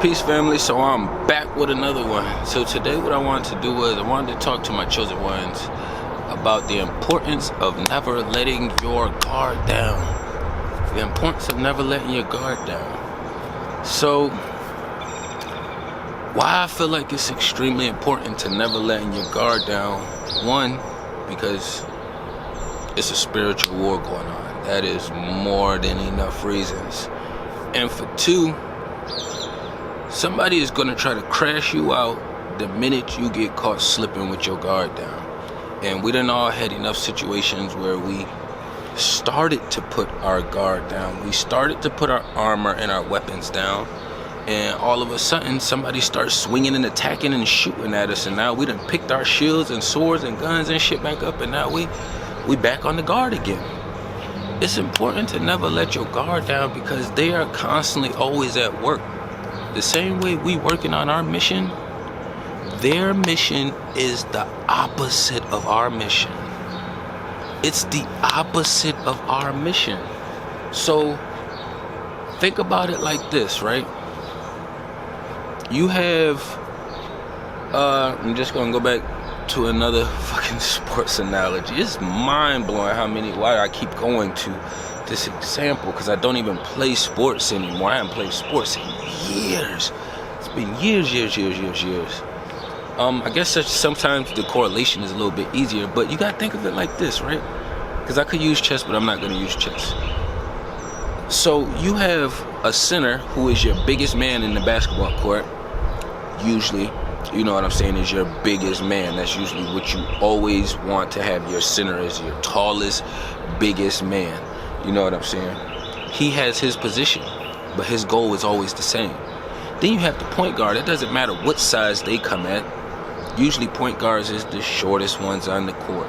Peace family. So I'm back with another one. So today what I wanted to do was I wanted to talk to my chosen ones about the importance of never letting your guard down. The importance of never letting your guard down. So why I feel like it's extremely important to never letting your guard down. One, because it's a spiritual war going on. That is more than enough reasons. And for two, somebody is going to try to crash you out the minute you get caught slipping with your guard down. And we done all had enough situations where we started to put our guard down. We started to put our armor and our weapons down. And all of a sudden, somebody starts swinging and attacking and shooting at us. And now we done picked our shields and swords and guns and shit back up. And now we back on the guard again. It's important to never let your guard down because they are constantly always at work. The same way we working on our mission, their mission is the opposite of our mission. It's the opposite of our mission. So think about it like this, right? You have, I'm just gonna go back to another fucking sports analogy. It's mind-blowing why I keep going to this example, because I don't even play sports anymore. I haven't played sports in years. It's been years. I guess sometimes the correlation is a little bit easier, but you gotta think of it like this, right? Because I could use chess, but I'm not gonna use chess. So you have a center who is your biggest man in the basketball court. Usually, you know what I'm saying, is your biggest man. That's usually what you always want to have. Your center is your tallest, biggest man. You know what I'm saying? He has his position, but his goal is always the same. Then you have the point guard. It doesn't matter what size they come at. Usually point guards is the shortest ones on the court.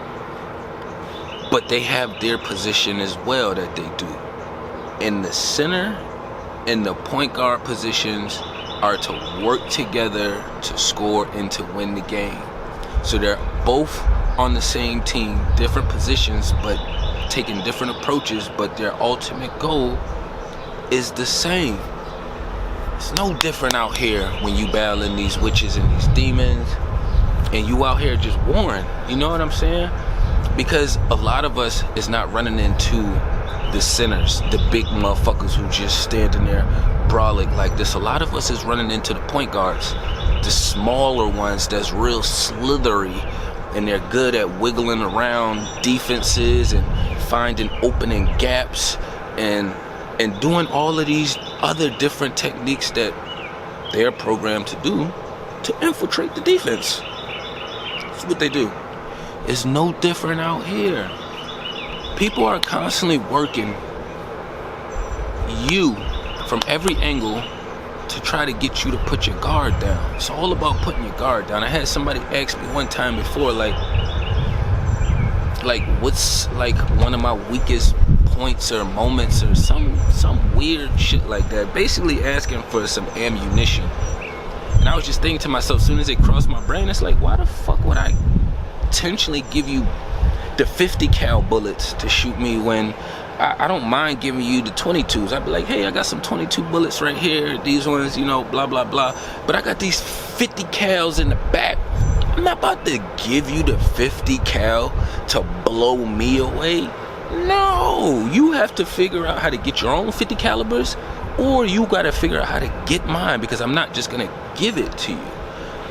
But they have their position as well that they do. In the center and the point guard positions are to work together to score and to win the game. So they're both on the same team, different positions, but taking different approaches, but their ultimate goal is the same. It's no different out here when you battling these witches and these demons and you out here just warring. You know what I'm saying? Because a lot of us is not running into the centers, the big motherfuckers who just standing there brawling like this. A lot of us is running into the point guards, the smaller ones that's real slithery, and they're good at wiggling around defenses and finding opening gaps and doing all of these other different techniques that they're programmed to do to infiltrate the defense. That's what they do. It's no different out here. People are constantly working you from every angle to try to get you to put your guard down. It's all about putting your guard down. I had somebody ask me one time before, like what's like one of my weakest points or moments or some weird shit like that. Basically asking for some ammunition. And I was just thinking to myself, as soon as it crossed my brain, it's like, why the fuck would I intentionally give you the 50 cal bullets to shoot me when I don't mind giving you the 22s. I'd be like, hey, I got some 22 bullets right here. These ones, you know, blah, blah, blah. But I got these 50 cals in the back. I'm not about to give you the 50 cal to blow me away. No, you have to figure out how to get your own 50 calibers, or you got to figure out how to get mine, because I'm not just going to give it to you.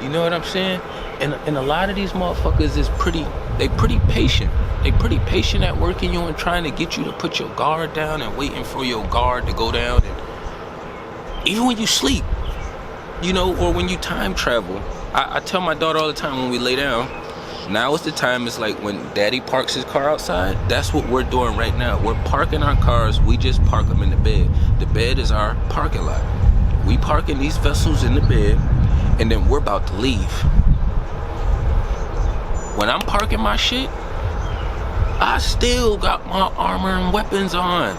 You know what I'm saying? And a lot of these motherfuckers is pretty patient. They pretty patient at working you and trying to get you to put your guard down and waiting for your guard to go down. And even when you sleep, you know, or when you time travel, I tell my daughter all the time when we lay down, now is the time. It's like when daddy parks his car outside, that's what we're doing right now. We're parking our cars, we just park them in the bed. The bed is our parking lot. We parking these vessels in the bed, and then we're about to leave. When I'm parking my shit, I still got my armor and weapons on.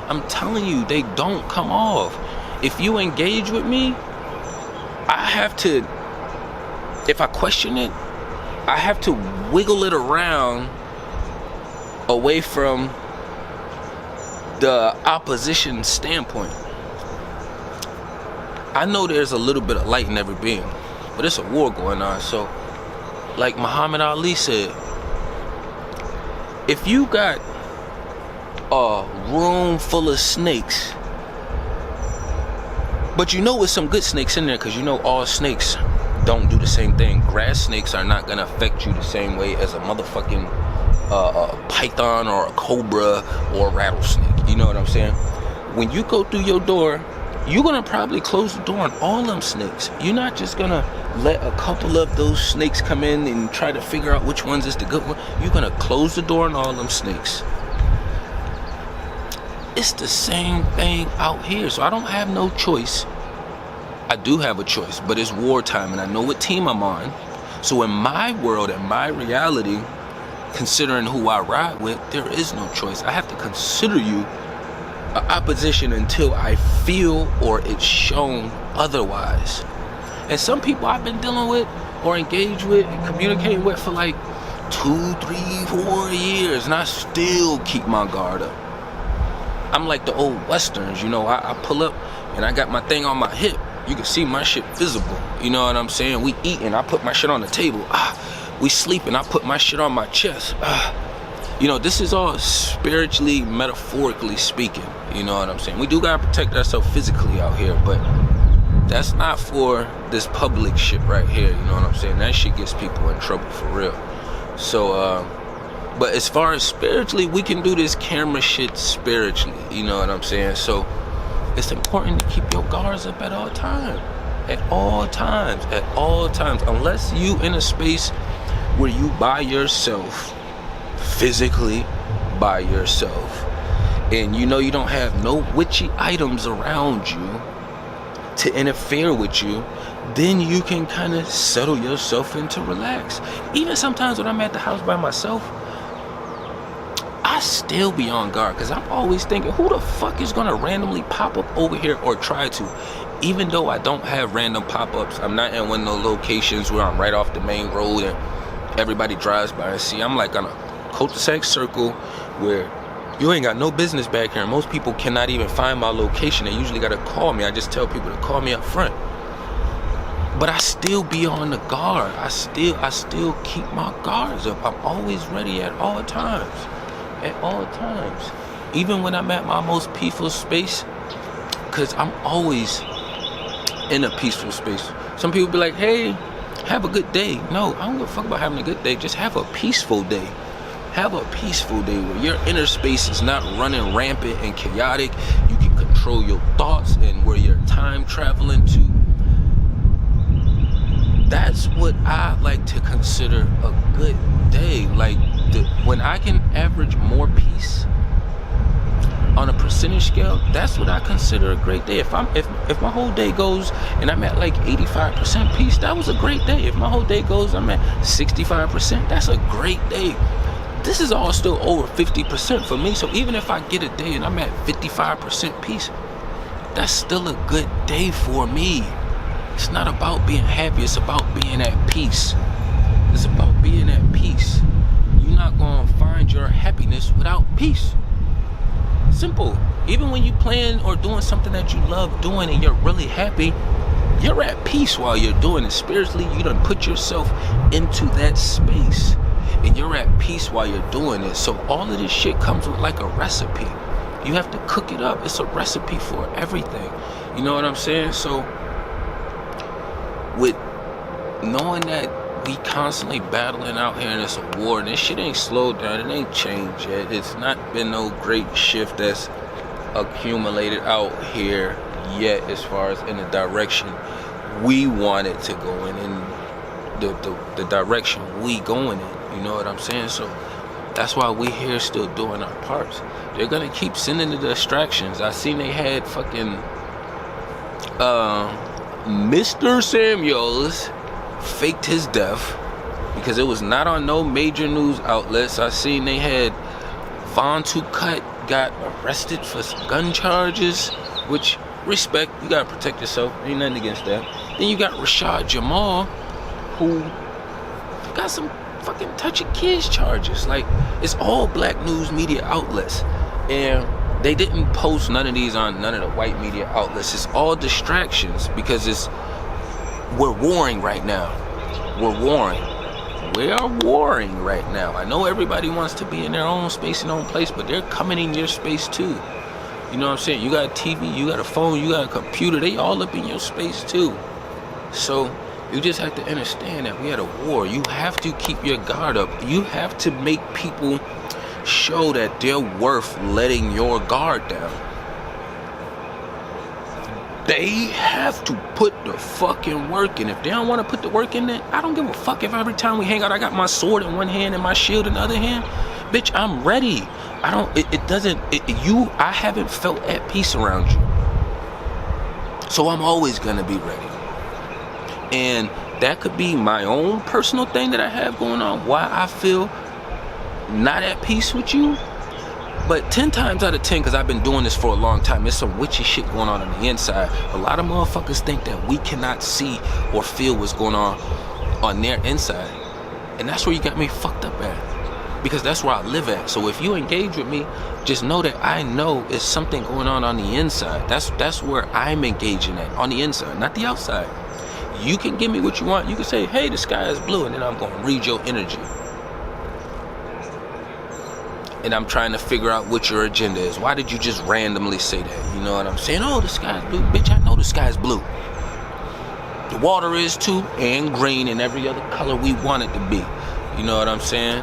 I'm telling you, they don't come off. If you engage with me, I have to, if I question it, I have to wiggle it around away from the opposition standpoint. I know there's a little bit of light in every being, but it's a war going on. So, like Muhammad Ali said, if you got a room full of snakes, but you know with some good snakes in there, because you know all snakes don't do the same thing. Grass snakes are not gonna affect you the same way as a motherfucking python or a cobra or a rattlesnake. You know what I'm saying? When you go through your door, you're gonna probably close the door on all them snakes. You're not just gonna let a couple of those snakes come in and try to figure out which ones is the good one. You're gonna close the door on all them snakes. It's the same thing out here. So I don't have no choice. I do have a choice, but it's wartime and I know what team I'm on. So in my world, in my reality, considering who I ride with, there is no choice. I have to consider you an opposition until I feel or it's shown otherwise. And some people I've been dealing with or engaged with and communicating with for like 2, 3, 4 years, and I still keep my guard up. I'm like the old westerns, you know, I pull up and I got my thing on my hip. You can see my shit visible. You know what I'm saying? We eating, I put my shit on the table. We sleeping, I put my shit on my chest. You know, this is all spiritually, metaphorically speaking. You know what I'm saying? We do gotta protect ourselves physically out here, but that's not for this public shit right here. You know what I'm saying? That shit gets people in trouble for real. So, but as far as spiritually, we can do this camera shit spiritually. You know what I'm saying? So it's important to keep your guards up at all times. At all times. At all times. Unless you in a space where you by yourself, physically by yourself, and you know you don't have no witchy items around you to interfere with you, then you can kind of settle yourself into relax. Even sometimes when I'm at the house by myself, I still be on guard because I'm always thinking, who the fuck is gonna randomly pop up over here or try to? Even though I don't have random pop-ups, I'm not in one of those locations where I'm right off the main road and everybody drives by and see. I'm like on a cul-de-sac circle where you ain't got no business back here. Most people cannot even find my location. They usually gotta call me. I just tell people to call me up front. But I still be on the guard. I still keep my guards up. I'm always ready at all times. At all times. Even when I'm at my most peaceful space, because I'm always in a peaceful space. Some people be like, hey, have a good day. No, I don't give a fuck about having a good day. Just have a peaceful day. Have a peaceful day where your inner space is not running rampant and chaotic. You can control your thoughts and where you're time traveling to. That's what I like to consider a good day. Like when I can average more peace on a percentage scale, that's what I consider a great day. If my whole day goes and I'm at like 85% peace, that was a great day. If my whole day goes, I'm at 65%, that's a great day. This is all still over 50% for me. So even if I get a day and I'm at 55% peace, that's still a good day for me. It's not about being happy, it's about being at peace. It's about being at peace. You're not gonna find your happiness without peace. Simple. Even when you plan or doing something that you love doing and you're really happy, you're at peace while you're doing it. Spiritually, you done put yourself into that space and you're at peace while you're doing it. So all of this shit comes with like a recipe. You have to cook it up. It's a recipe for everything. You know what I'm saying? So with knowing that we constantly battling out here and it's a war and this shit ain't slowed down, it ain't changed yet. It's not been no great shift that's accumulated out here yet as far as in the direction we want it to go in the direction we going in. You know what I'm saying? So that's why we here still doing our parts. They're gonna keep sending the distractions. I seen they had fucking Mr. Samuels faked his death because it was not on no major news outlets. I seen they had Von Tucut got arrested for some gun charges, which respect, you gotta protect yourself, ain't nothing against that. Then you got Rashad Jamal, who got some fucking touching kids charges. Like, it's all black news media outlets. And they didn't post none of these on none of the white media outlets. It's all distractions because we're warring right now. We're warring. We are warring right now. I know everybody wants to be in their own space and own place, but they're coming in your space too. You know what I'm saying? You got a TV, you got a phone, you got a computer. They all up in your space too. So you just have to understand that we at a war. You have to keep your guard up. You have to make people show that they're worth letting your guard down. They have to put the fucking work in. If they don't want to put the work in there, I don't give a fuck if every time we hang out I got my sword in one hand and my shield in the other hand. Bitch, I'm ready. I haven't felt at peace around you. So I'm always gonna be ready. And that could be my own personal thing that I have going on, why I feel not at peace with you. But 10 times out of 10, because I've been doing this for a long time, there's some witchy shit going on the inside. A lot of motherfuckers think that we cannot see or feel what's going on their inside. And that's where you got me fucked up at. Because that's where I live at. So if you engage with me, just know that I know it's something going on the inside. That's where I'm engaging at, on the inside, not the outside. You can give me what you want. You can say, hey, the sky is blue, and then I'm going to read your energy. And I'm trying to figure out what your agenda is. Why did you just randomly say that? You know what I'm saying? Oh, the sky's blue. Bitch, I know the sky's blue. The water is too, and green, and every other color we want it to be. You know what I'm saying?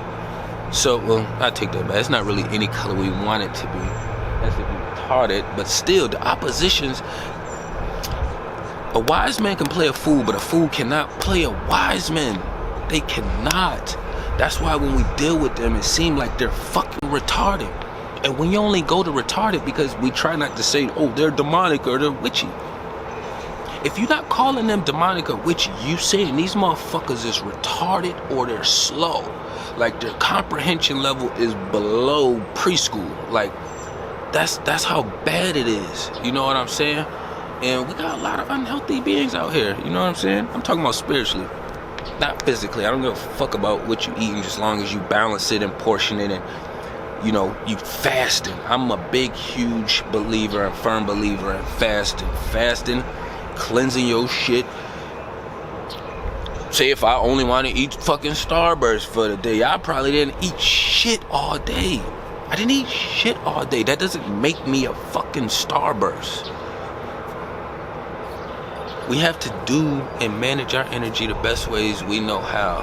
So, well, I take that back. It's not really any color we want it to be. That's if you're retarded. But still, the oppositions... A wise man can play a fool, but a fool cannot play a wise man. They cannot. That's why when we deal with them, it seems like they're fucking retarded. And when you only go to retarded because we try not to say, oh, they're demonic or they're witchy. If you're not calling them demonic or witchy, you saying these motherfuckers is retarded or they're slow. Like their comprehension level is below preschool. Like that's how bad it is. You know what I'm saying? And we got a lot of unhealthy beings out here. You know what I'm saying? I'm talking about spiritually, not physically. I don't give a fuck about what you eating, just as long as you balance it and portion it and, you know, you fasting. I'm a big, huge believer and firm believer in fasting. Fasting, cleansing your shit. Say if I only want to eat fucking Starburst for the day, I probably didn't eat shit all day. I didn't eat shit all day. That doesn't make me a fucking Starburst. We have to do and manage our energy the best ways we know how.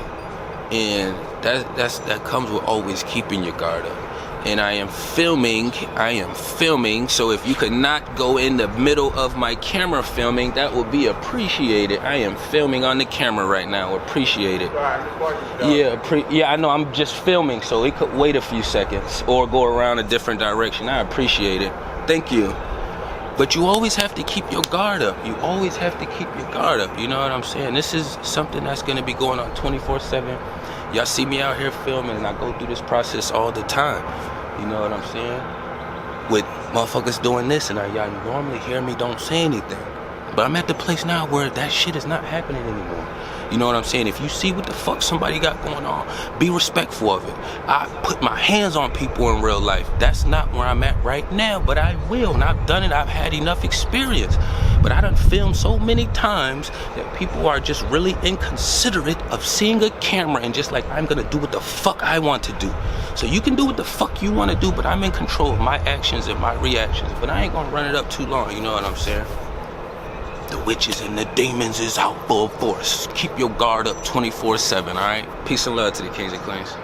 And that comes with always keeping your guard up. And I am filming, so if you could not go in the middle of my camera filming, that would be appreciated. I am filming on the camera right now, appreciate it. Yeah, I know, I'm just filming, so it could wait a few seconds or go around a different direction. I appreciate it, thank you. But you always have to keep your guard up. You always have to keep your guard up. You know what I'm saying? This is something that's going to be going on 24/7. Y'all see me out here filming, and I go through this process all the time. You know what I'm saying? With motherfuckers doing this, and y'all normally hear me don't say anything. But I'm at the place now where that shit is not happening anymore. You know what I'm saying? If you see what the fuck somebody got going on, be respectful of it. I put my hands on people in real life. That's not where I'm at right now, but I will. And I've done it. I've had enough experience. But I done filmed so many times that people are just really inconsiderate of seeing a camera and just like, I'm going to do what the fuck I want to do. So you can do what the fuck you want to do, but I'm in control of my actions and my reactions. But I ain't going to run it up too long. You know what I'm saying? The witches and the demons is out full force. Keep your guard up 24/7, all right? Peace and love to the kings and queens.